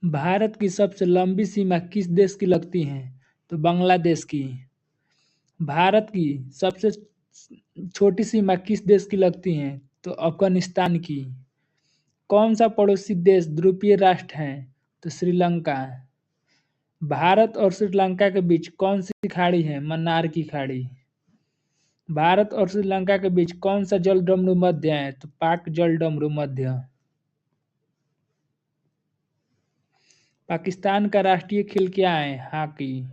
भारत की सबसे लंबी सीमा किस देश की लगती है? तो बांग्लादेश की। भारत की सबसे छोटी सीमा किस देश की लगती है? तो अफगानिस्तान की। कौन सा पड़ोसी देश ध्रुवीय राष्ट्र है? तो श्रीलंका। भारत और श्रीलंका के बीच कौन सी खाड़ी है? मन्नार की खाड़ी। भारत और श्रीलंका के बीच कौन सा जलडमरू मध्य है? तो पाक जलडमरू मध्य। पाकिस्तान का राष्ट्रीय खेल क्या है? हॉकी।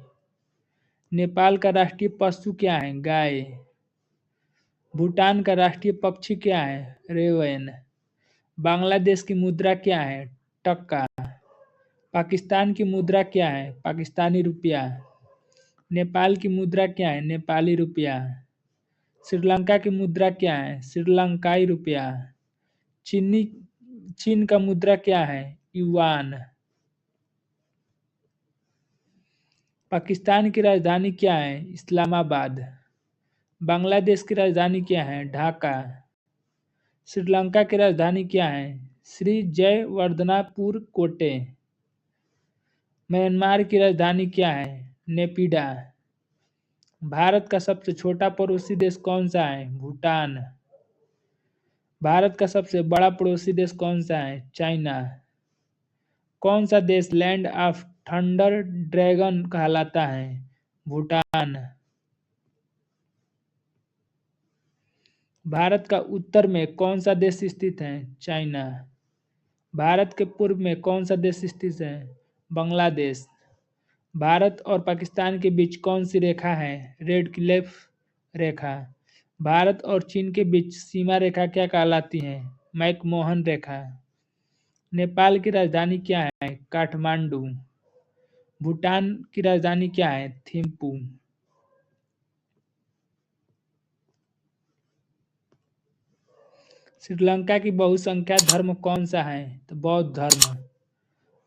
नेपाल का राष्ट्रीय पशु क्या है? गाय। भूटान का राष्ट्रीय पक्षी क्या है? रेवन। बांग्लादेश की मुद्रा क्या है? टक्का। पाकिस्तान की मुद्रा क्या है? पाकिस्तानी रुपया। नेपाल की मुद्रा क्या है? नेपाली रुपया। श्रीलंका की मुद्रा क्या है? श्रीलंकाई रुपया। चीनी चीन का मुद्रा क्या है? युआन। पाकिस्तान की राजधानी क्या है? इस्लामाबाद। बांग्लादेश की राजधानी क्या है? ढाका। श्रीलंका की राजधानी क्या है? श्री जयवर्धनापुर कोटे। म्यांमार की राजधानी क्या है? नेपिडा। भारत का सबसे छोटा पड़ोसी देश कौन सा है? भूटान। भारत का सबसे बड़ा पड़ोसी देश कौन सा है? चाइना। कौन सा देश लैंड ऑफ थंडर ड्रैगन कहलाता है? भूटान। भारत का उत्तर में कौन सा देश स्थित है? चाइना। भारत के पूर्व में कौन सा देश स्थित है? बांग्लादेश। भारत और पाकिस्तान के बीच कौन सी रेखा है? रेड क्लिफ रेखा। भारत और चीन के बीच सीमा रेखा क्या कहलाती है? मैकमोहन रेखा। नेपाल की राजधानी क्या है? काठमांडू। भूटान की राजधानी क्या है? थिम्पू। श्रीलंका की बहुसंख्या धर्म कौन सा है? तो बौद्ध धर्म।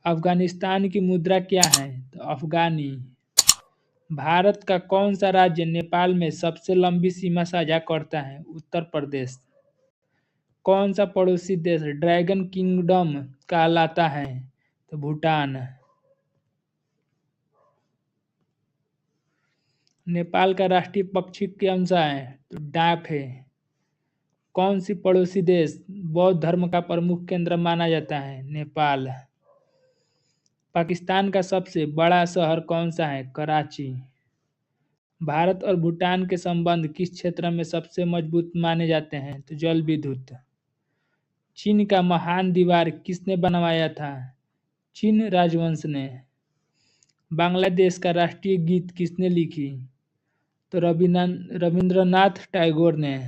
अफगानिस्तान की मुद्रा क्या है? तो अफगानी। भारत का कौन सा राज्य नेपाल में सबसे लंबी सीमा साझा करता है? उत्तर प्रदेश। कौन सा पड़ोसी देश ड्रैगन किंगडम कहलाता है? तो भूटान। नेपाल का राष्ट्रीय पक्षी कौन सा है? तो डाक है। कौन सी पड़ोसी देश बौद्ध धर्म का प्रमुख केंद्र माना जाता है? नेपाल। पाकिस्तान का सबसे बड़ा शहर कौन सा है? कराची। भारत और भूटान के संबंध किस क्षेत्र में सबसे मजबूत माने जाते हैं? तो जल विद्युत। चीन का महान दीवार किसने बनवाया था? चीन राजवंश ने। बांग्लादेश का राष्ट्रीय गीत किसने लिखी? तो रविंद्रनाथ टैगोर ने।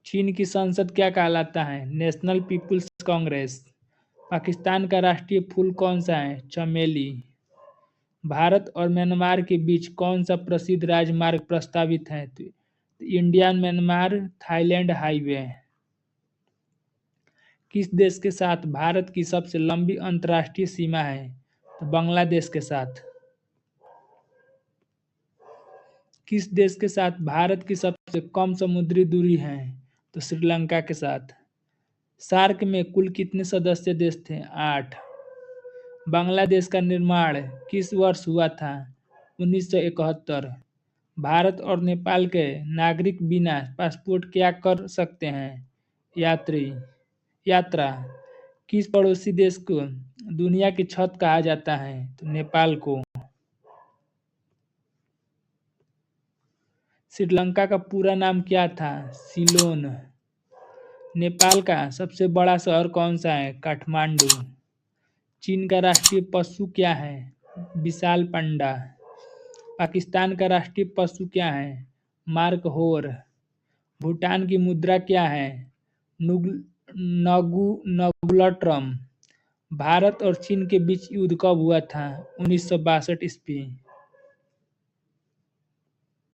चीन की संसद क्या कहलाता है? National people's Congress. पाकिस्तान का राष्ट्रीय फूल कौन सा है? चमेली। भारत और म्यांमार के बीच कौन सा प्रसिद्ध राजमार्ग प्रस्तावित है? तो इंडियन म्यांमार थाईलैंड हाईवे। किस देश के साथ भारत की सबसे लंबी अंतर्राष्ट्रीय सीमा है? तो बांग्लादेश के साथ। किस देश के साथ भारत की सबसे कम समुद्री दूरी है? तो श्रीलंका के साथ। सार्क में कुल कितने सदस्य देश थे? 8। बांग्लादेश का निर्माण किस वर्ष हुआ था? 1971। भारत और नेपाल के नागरिक बिना पासपोर्ट क्या कर सकते हैं? यात्रा। किस पड़ोसी देश को दुनिया की छत कहा जाता है? तो नेपाल को। श्रीलंका का पूरा नाम क्या था? सिलोन। नेपाल का सबसे बड़ा शहर कौन सा है? काठमांडू। चीन का राष्ट्रीय पशु क्या है? विशाल पांडा। पाकिस्तान का राष्ट्रीय पशु क्या है? मार्कहोर। भूटान की मुद्रा क्या है? नगुलट्रम। भारत और चीन के बीच युद्ध कब हुआ था? 1962 ईस्वी।